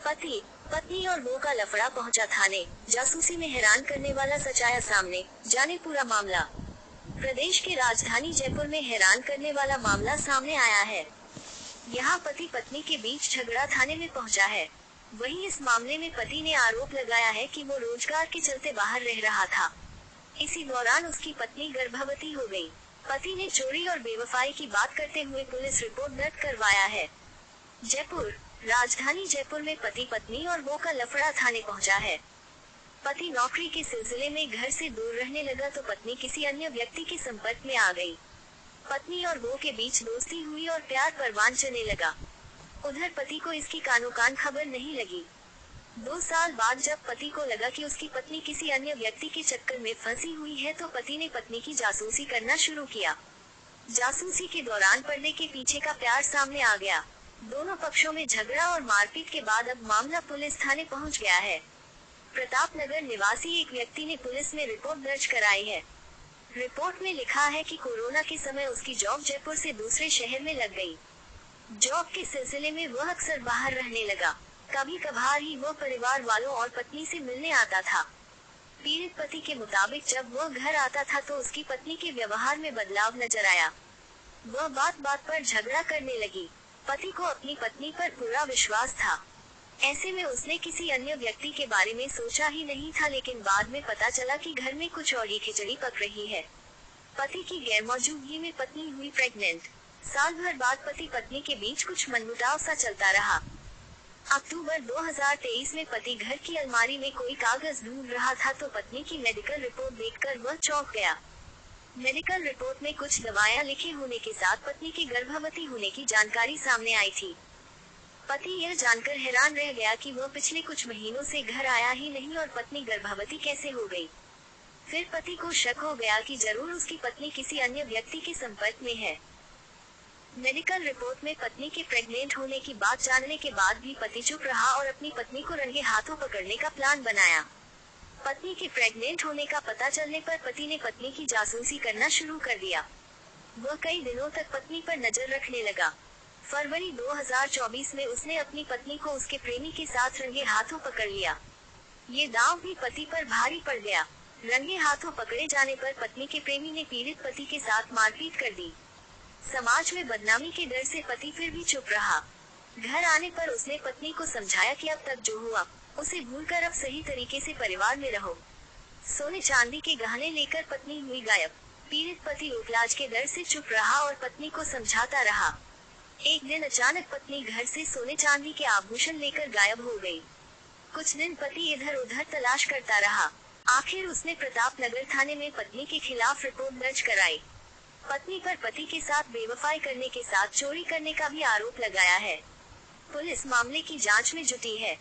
पति पत्नी और बहू का लफड़ा पहुंचा थाने। जासूसी में हैरान करने वाला सच आया सामने, जाने पूरा मामला। प्रदेश की राजधानी जयपुर में हैरान करने वाला मामला सामने आया है। यहाँ पति पत्नी के बीच झगड़ा थाने में पहुंचा है। वहीं इस मामले में पति ने आरोप लगाया है कि वो रोजगार के चलते बाहर रह रहा था। इसी दौरान उसकी पत्नी गर्भवती हो गई। पति ने चोरी और बेवफाई की बात करते हुए पुलिस रिपोर्ट दर्ज करवाया है। जयपुर राजधानी जयपुर में पति पत्नी और बहू का लफड़ा थाने पहुंचा है। पति नौकरी के सिलसिले में घर से दूर रहने लगा तो पत्नी किसी अन्य व्यक्ति के संपर्क में आ गई। पत्नी और बहू के बीच दोस्ती हुई और प्यार परवान चलने लगा। उधर पति को इसकी कानो कान खबर नहीं लगी। 2 साल बाद जब पति को लगा कि उसकी पत्नी किसी अन्य व्यक्ति के चक्कर में फंसी हुई है तो पति ने पत्नी की जासूसी करना शुरू किया। जासूसी के दौरान पर्दे के पीछे का प्यार सामने आ गया। दोनों पक्षों में झगड़ा और मारपीट के बाद अब मामला पुलिस थाने पहुंच गया है। प्रताप नगर निवासी एक व्यक्ति ने पुलिस में रिपोर्ट दर्ज कराई है। रिपोर्ट में लिखा है कि कोरोना के समय उसकी जॉब जयपुर से दूसरे शहर में लग गई। जॉब के सिलसिले में वह अक्सर बाहर रहने लगा। कभी कभार ही वह परिवार वालों और पत्नी से मिलने आता था। पीड़ित पति के मुताबिक जब वह घर आता था तो उसकी पत्नी के व्यवहार में बदलाव नजर आया। वह बात बात पर झगड़ा करने लगी। पति को अपनी पत्नी पर पूरा विश्वास था। ऐसे में उसने किसी अन्य व्यक्ति के बारे में सोचा ही नहीं था, लेकिन बाद में पता चला कि घर में कुछ और ही खिचड़ी पक रही है। पति की गैरमौजूदगी में पत्नी हुई प्रेग्नेंट। साल भर बाद पति पत्नी के बीच कुछ मनमुटाव सा चलता रहा। अक्टूबर 2023 में पति घर की अलमारी में कोई कागज ढूंढ रहा था तो पत्नी की मेडिकल रिपोर्ट देखकर वह चौंक गया। मेडिकल रिपोर्ट में कुछ दवाएं लिखे होने के साथ पत्नी के गर्भवती होने की जानकारी सामने आई थी। पति यह जानकर हैरान रह गया कि वह पिछले कुछ महीनों से घर आया ही नहीं और पत्नी गर्भवती कैसे हो गई। फिर पति को शक हो गया कि जरूर उसकी पत्नी किसी अन्य व्यक्ति के संपर्क में है। मेडिकल रिपोर्ट में पत्नी के प्रेग्नेंट होने की बात जानने के बाद भी पति चुप रहा और अपनी पत्नी को रंगे हाथों पकड़ने का प्लान बनाया। पत्नी के प्रेग्नेंट होने का पता चलने पर पति ने पत्नी की जासूसी करना शुरू कर दिया। वह कई दिनों तक पत्नी पर नजर रखने लगा। फरवरी 2024 में उसने अपनी पत्नी को उसके प्रेमी के साथ रंगे हाथों पकड़ लिया। ये दांव भी पति पर भारी पड़ गया। रंगे हाथों पकड़े जाने पर पत्नी के प्रेमी ने पीड़ित पति के साथ मारपीट कर दी। समाज में बदनामी के डर से पति फिर भी चुप रहा। घर आने पर उसने पत्नी को समझाया कि अब तक जो हुआ उसे भूलकर अब सही तरीके से परिवार में रहो। सोने चांदी के गहने लेकर पत्नी हुई गायब। पीड़ित पति उपलाज के डर से चुप रहा और पत्नी को समझाता रहा। एक दिन अचानक पत्नी घर से सोने चांदी के आभूषण लेकर गायब हो गई। कुछ दिन पति इधर उधर तलाश करता रहा। आखिर उसने प्रताप नगर थाने में पत्नी के खिलाफ रिपोर्ट दर्ज कराई। पत्नी पर पति के साथ बेवफाई करने के साथ चोरी करने का भी आरोप लगाया है। पुलिस मामले की जांच में जुटी है।